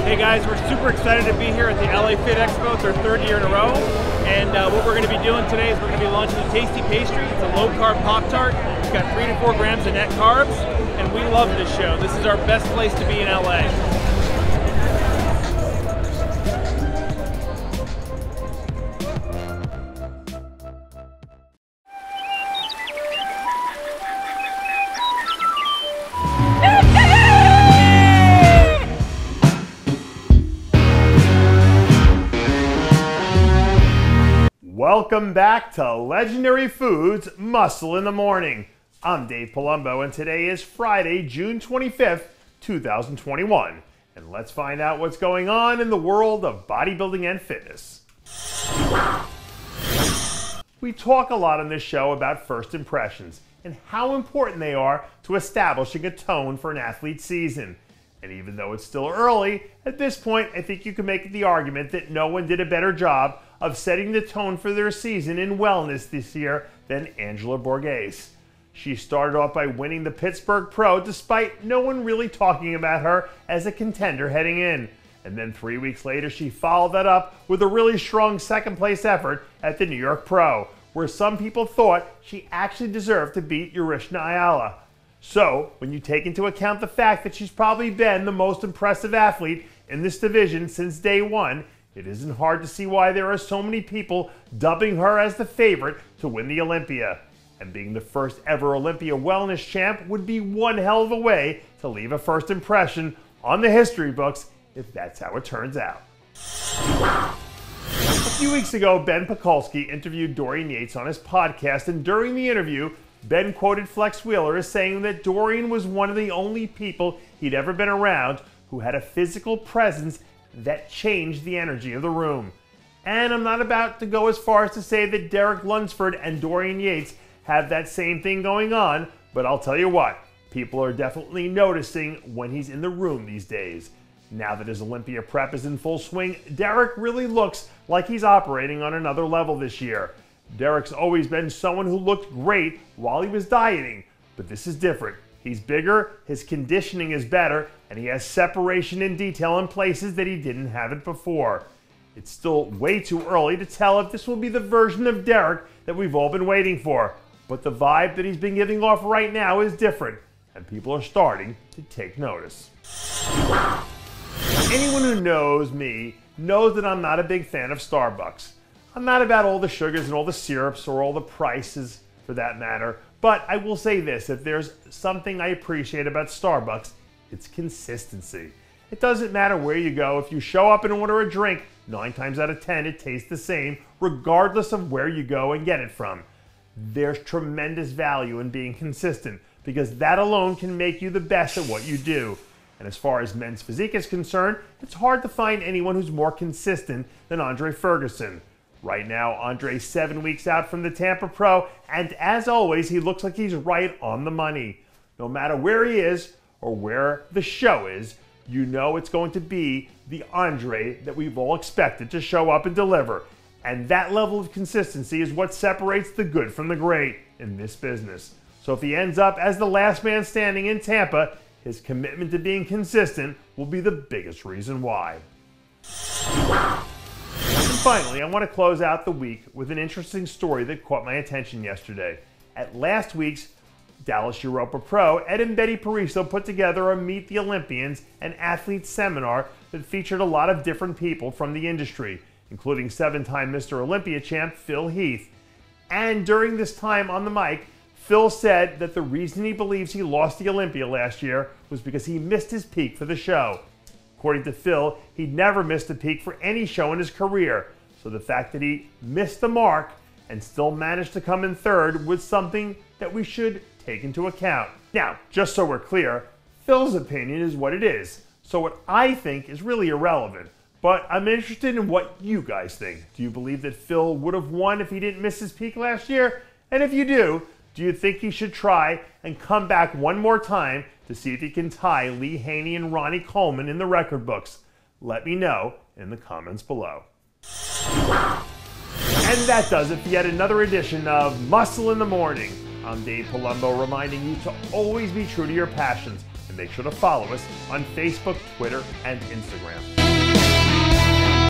Hey guys, we're super excited to be here at the LA Fit Expo. It's our third year in a row. And what we're going to be doing today is we're going to be launching a tasty pastry. It's a low-carb Pop-Tart. It's got 3 to 4 grams of net carbs. And we love this show. This is our best place to be in LA. Welcome back to Legendary Foods Muscle in the Morning. I'm Dave Palumbo and today is Friday, June 25th, 2021. And let's find out what's going on in the world of bodybuilding and fitness. We talk a lot on this show about first impressions and how important they are to establishing a tone for an athlete's season. And even though it's still early, at this point I think you can make the argument that no one did a better job of setting the tone for their season in wellness this year than Angela Borghese. She started off by winning the Pittsburgh Pro despite no one really talking about her as a contender heading in. And then 3 weeks later she followed that up with a really strong second place effort at the New York Pro, where some people thought she actually deserved to beat Urishna Ayala. So, when you take into account the fact that she's probably been the most impressive athlete in this division since day one, it isn't hard to see why there are so many people dubbing her as the favorite to win the Olympia. And being the first ever Olympia wellness champ would be one hell of a way to leave a first impression on the history books if that's how it turns out. A few weeks ago, Ben Pakulski interviewed Dorian Yates on his podcast, and during the interview, Ben quoted Flex Wheeler as saying that Dorian was one of the only people he'd ever been around who had a physical presence that changed the energy of the room. And I'm not about to go as far as to say that Derek Lunsford and Dorian Yates have that same thing going on, but I'll tell you what, people are definitely noticing when he's in the room these days. Now that his Olympia prep is in full swing, Derek really looks like he's operating on another level this year. Derek's always been someone who looked great while he was dieting, but this is different. He's bigger, his conditioning is better, and he has separation and detail in places that he didn't have it before. It's still way too early to tell if this will be the version of Derek that we've all been waiting for, but the vibe that he's been giving off right now is different, and people are starting to take notice. Anyone who knows me knows that I'm not a big fan of Starbucks. I'm not about all the sugars and all the syrups or all the prices for that matter, but I will say this, if there's something I appreciate about Starbucks, it's consistency. It doesn't matter where you go, if you show up and order a drink, 9 times out of 10 it tastes the same, regardless of where you go and get it from. There's tremendous value in being consistent, because that alone can make you the best at what you do. And as far as men's physique is concerned, it's hard to find anyone who's more consistent than Andre Ferguson. Right now, Andre's 7 weeks out from the Tampa Pro, and as always, he looks like he's right on the money. No matter where he is or where the show is, you know it's going to be the Andre that we've all expected to show up and deliver. And that level of consistency is what separates the good from the great in this business. So if he ends up as the last man standing in Tampa, his commitment to being consistent will be the biggest reason why. And finally, I want to close out the week with an interesting story that caught my attention yesterday. At last week's Dallas Europa Pro, Ed and Betty Pariso put together a Meet the Olympians and Athletes seminar that featured a lot of different people from the industry, including 7-time Mr. Olympia champ Phil Heath. And during this time on the mic, Phil said that the reason he believes he lost the Olympia last year was because he missed his peak for the show. According to Phil, he'd never missed a peak for any show in his career, so the fact that he missed the mark and still managed to come in third was something that we should take into account. Now, just so we're clear, Phil's opinion is what it is, so what I think is really irrelevant, but I'm interested in what you guys think. Do you believe that Phil would have won if he didn't miss his peak last year? And if you do you think he should try and come back one more time to see if he can tie Lee Haney and Ronnie Coleman in the record books? Let me know in the comments below. And that does it for yet another edition of Muscle in the Morning. I'm Dave Palumbo, reminding you to always be true to your passions And make sure to follow us on Facebook, Twitter, and Instagram.